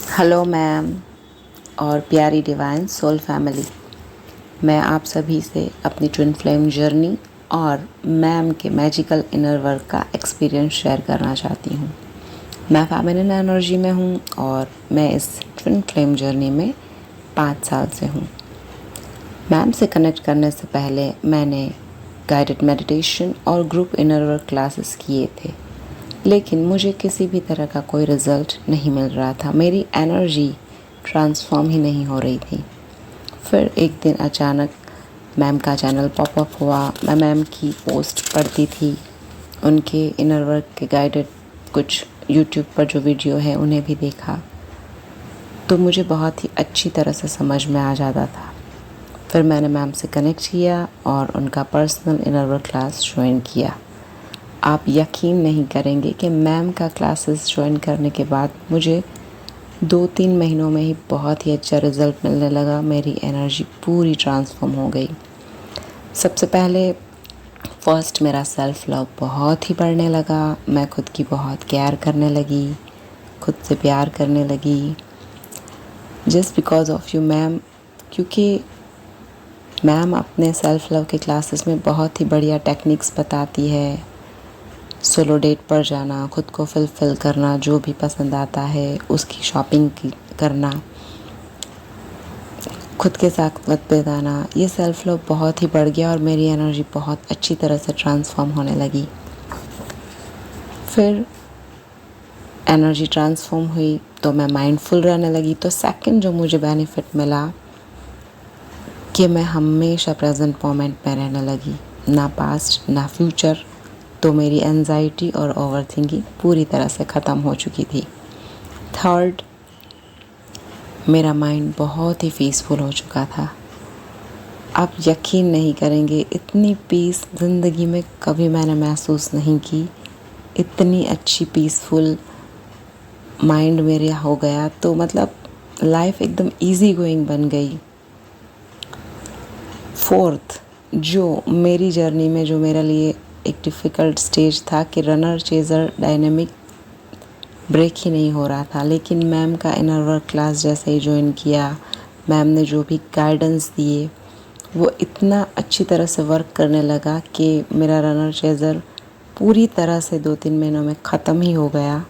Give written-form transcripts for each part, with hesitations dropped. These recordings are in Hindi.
हेलो मैम और प्यारी डिवाइन सोल फैमिली। मैं आप सभी से अपनी ट्विन फ्लेम जर्नी और मैम के मैजिकल इनर वर्क का एक्सपीरियंस शेयर करना चाहती हूँ। मैं फेमिनिन एनर्जी में हूँ और मैं इस ट्विन फ्लेम जर्नी में 5 साल से हूँ। मैम से कनेक्ट करने से पहले मैंने गाइडेड मेडिटेशन और ग्रुप इनर वर्क क्लासेस किए थे, लेकिन मुझे किसी भी तरह का कोई रिज़ल्ट नहीं मिल रहा था। मेरी एनर्जी ट्रांसफॉर्म ही नहीं हो रही थी। फिर एक दिन अचानक मैम का चैनल पॉपअप हुआ। मैं मैम की पोस्ट पढ़ती थी, उनके इनर वर्क के गाइडेड कुछ यूट्यूब पर जो वीडियो है उन्हें भी देखा, तो मुझे बहुत ही अच्छी तरह से समझ में आ जाता था। फिर मैंने मैम से कनेक्ट किया और उनका personal inner work class join किया। आप यकीन नहीं करेंगे कि मैम का क्लासेस ज्वाइन करने के बाद मुझे 2-3 महीनों में ही बहुत ही अच्छा रिज़ल्ट मिलने लगा। मेरी एनर्जी पूरी ट्रांसफॉर्म हो गई। सबसे पहले फर्स्ट मेरा सेल्फ़ लव बहुत ही बढ़ने लगा। मैं खुद की बहुत केयर करने लगी, खुद से प्यार करने लगी, just because of you ma'am. क्योंकि मैम अपने सेल्फ़ लव के क्लासेस में बहुत ही बढ़िया टेक्निक्स बताती है। सोलो डेट पर जाना, खुद को फुलफ़िल करना, जो भी पसंद आता है उसकी शॉपिंग करना, खुद के साथ वक्त बिताना, ये सेल्फ़ लव बहुत ही बढ़ गया और मेरी एनर्जी बहुत अच्छी तरह से ट्रांसफॉर्म होने लगी। फिर एनर्जी ट्रांसफॉर्म हुई तो मैं माइंडफुल रहने लगी। तो सेकंड जो मुझे बेनिफिट मिला कि मैं हमेशा प्रेजेंट मोमेंट में रहने लगी, ना पास्ट ना फ्यूचर। तो मेरी एंजाइटी और ओवरथिंकिंग पूरी तरह से ख़त्म हो चुकी थी। थर्ड, मेरा माइंड बहुत ही पीसफुल हो चुका था। आप यकीन नहीं करेंगे, इतनी पीस ज़िंदगी में कभी मैंने महसूस नहीं की। इतनी अच्छी पीसफुल माइंड मेरे हो गया, तो मतलब लाइफ एकदम इजी गोइंग बन गई। फोर्थ, जो मेरी जर्नी में जो मेरे लिए एक डिफ़िकल्ट स्टेज था कि रनर चेज़र डायनेमिक ब्रेक ही नहीं हो रहा था, लेकिन मैम का इनर वर्क क्लास जैसे ही ज्वाइन किया, मैम ने जो भी गाइडेंस दिए वो इतना अच्छी तरह से वर्क करने लगा कि मेरा रनर चेज़र पूरी तरह से 2-3 महीनों में ख़त्म ही हो गया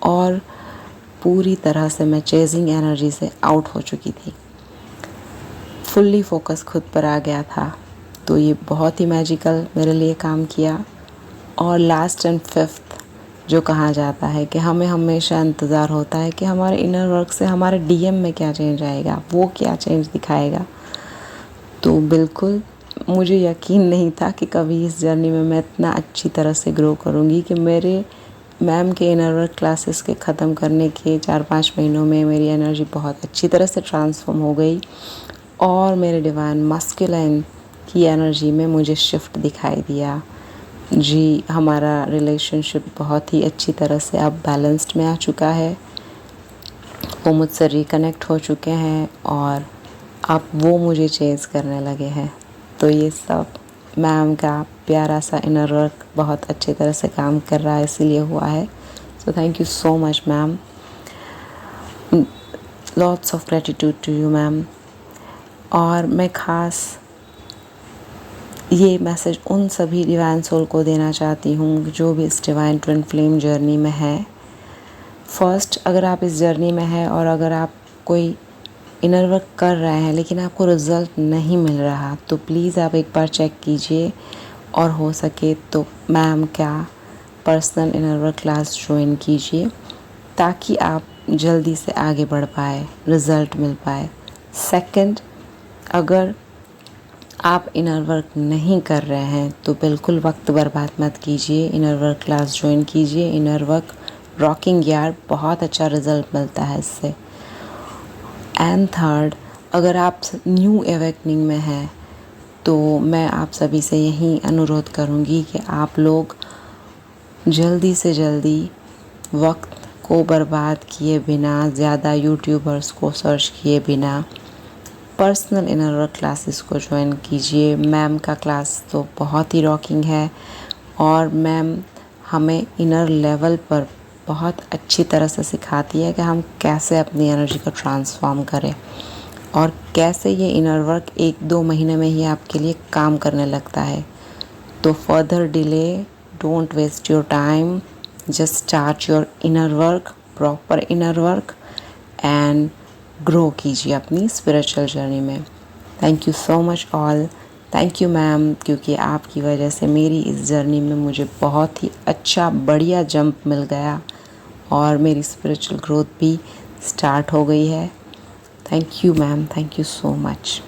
और पूरी तरह से मैं चेजिंग एनर्जी से आउट हो चुकी थी। फुल्ली फोकस खुद पर आ गया था। तो ये बहुत ही मैजिकल मेरे लिए काम किया। और लास्ट एंड फिफ्थ, जो कहा जाता है कि हमें हमेशा इंतज़ार होता है कि हमारे इनर वर्क से हमारे डीएम में क्या चेंज आएगा, वो क्या चेंज दिखाएगा। तो बिल्कुल मुझे यकीन नहीं था कि कभी इस जर्नी में मैं इतना अच्छी तरह से ग्रो करूँगी कि मेरे मैम के इनर वर्क क्लासेस के ख़त्म करने के 4-5 महीनों में मेरी एनर्जी बहुत अच्छी तरह से ट्रांसफॉर्म हो गई और मेरे डिवाइन मस्कुलाइन की एनर्जी में मुझे शिफ्ट दिखाई दिया। जी, हमारा रिलेशनशिप बहुत ही अच्छी तरह से अब बैलेंस्ड में आ चुका है। वो मुझसे रिकनेक्ट हो चुके हैं और अब वो मुझे चेज़ करने लगे हैं। तो ये सब मैम का प्यारा सा इनर वर्क बहुत अच्छी तरह से काम कर रहा है, इसीलिए हुआ है। So thank you so much ma'am. Lots of gratitude to you ma'am. और मैं ख़ास ये मैसेज उन सभी डिवाइन सोल को देना चाहती हूँ जो भी इस डिवाइन ट्विन फ्लेम जर्नी में है। फर्स्ट, अगर आप इस जर्नी में हैं और अगर आप कोई इनर वर्क कर रहे हैं लेकिन आपको रिज़ल्ट नहीं मिल रहा, तो प्लीज़ आप एक बार चेक कीजिए और हो सके तो मैम का personal inner work class join कीजिए ताकि आप जल्दी से आगे बढ़ पाए, रिज़ल्ट मिल पाए। सेकंड, अगर आप इनर वर्क नहीं कर रहे हैं तो बिल्कुल वक्त बर्बाद मत कीजिए, इनर वर्क क्लास ज्वाइन कीजिए। इनर वर्क रॉकिंग यार, बहुत अच्छा रिज़ल्ट मिलता है इससे। एंड थर्ड, अगर आप न्यू अवेकनिंग में हैं तो मैं आप सभी से यही अनुरोध करूँगी कि आप लोग जल्दी से जल्दी वक्त को बर्बाद किए बिना, ज़्यादा यूट्यूबर्स को सर्च किए बिना पर्सनल इनर वर्क क्लासेस को ज्वाइन कीजिए। मैम का क्लास तो बहुत ही रॉकिंग है और मैम हमें इनर लेवल पर बहुत अच्छी तरह से सिखाती है कि हम कैसे अपनी एनर्जी को ट्रांसफॉर्म करें और कैसे ये इनर वर्क 1-2 महीने में ही आपके लिए काम करने लगता है। तो further delay, don't waste your time, just start your inner work, proper inner work and grow कीजिए अपनी स्पिरिचुअल जर्नी में। Thank you so much all. Thank you ma'am, क्योंकि आपकी वजह से मेरी इस जर्नी में मुझे बहुत ही अच्छा बढ़िया जंप मिल गया और मेरी स्पिरिचुअल ग्रोथ भी स्टार्ट हो गई है। Thank you ma'am, thank you so much.